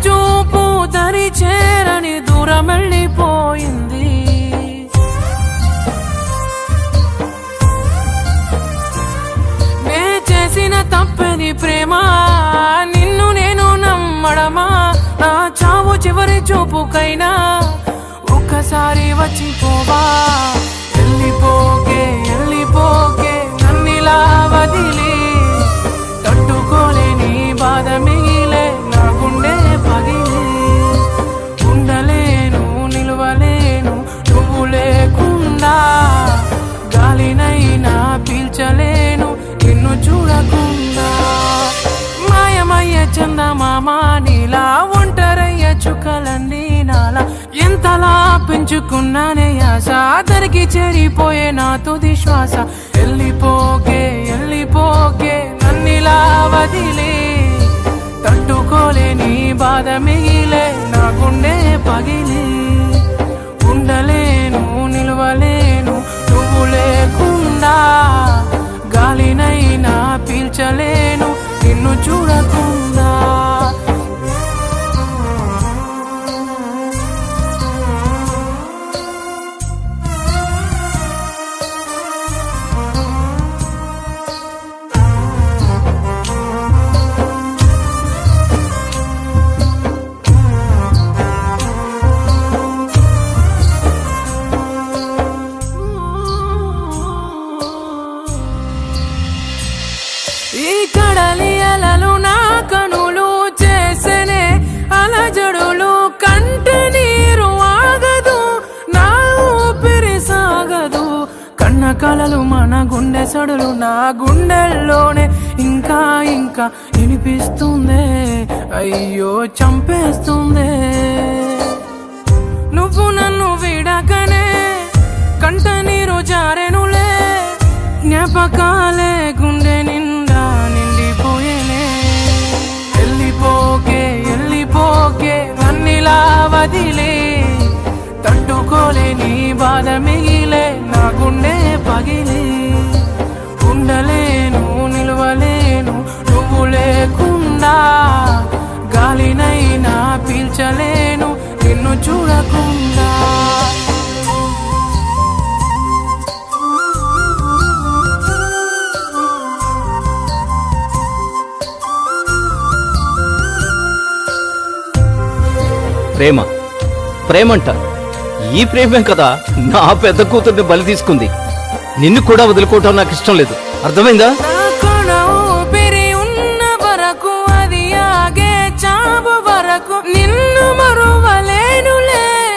చూపు దరి చేరని దూరం వెళ్ళిపోయింది. నే చేసిన తప్పని ప్రేమ, నిన్ను నేను నమ్మడమా? నా చావు చివరి చూపుకైనా ఒక్కసారి వచ్చిపోవా. వెళ్ళిపోకే వెళ్ళిపోకే నన్నిలా వదిలి, తట్టుకోలేని బాధ మిగిలే నా గుండె పగిలి. ఉండలేను నిలవలేను నువ్వు లేకుండా, గాలినైనా పీల్చలేను నిన్ను చూడకుండా. మాయమయ్య చందమామ నీలా, ఒంటరయ్య చుక్కలన్నీ నాలా. ఎంతలా పెంచుకున్నానే ఆశ, దరికి చేరిపోయే నా తుది శ్వాస. వెళ్ళిపోకే వెళ్ళిపోకే నన్నిలా వదిలి, తట్టుకోలేని బాధ మిగిలే నా గుండె పగిలి. ఉండలేను నిలవలేను నువ్వు లేకుండా, గాలినైనా పీల్చలేను నిన్ను చూడకుండా. ఈ కడలి అలలు నా కనులు చేసనే అలజడులు, కంట నీరు ఆగదు నా ఊపిరి సాగదు. కన్న కలలు మన గుండె సడులు నా గుండెల్లోనే ఇంకా ఇంకా వినిపిస్తుందే, అయ్యో చంపేస్తుందే. నువ్వు నన్ను విడకనే కంట నీరు జారెనులే, జ్ఞాపకాలే గుండె నిండా నిండిపోయేనే. వెళ్ళిపోకే వెళ్ళిపోకే నన్నిలా వదిలి, తట్టుకోలేని బాధ మిగిలే నా గుండె పగిలి. ఉండలేను నిలవలేను నువ్వు లేకుండా, గాలినైనా పీల్చలేను నిన్ను చూడకుండా. ప్రేమ ప్రేమంట, ఈ ప్రేమే కదా నా పెద్ద కూతుర్ని బలి తీసుకుంది. నిన్ను కూడా వదులుకోవటం నాకు ఇష్టం లేదు, అర్థమైందా? ఊపిరి ఉన్న వరకు, అది ఆగే చావు వరకు, నిన్ను మరు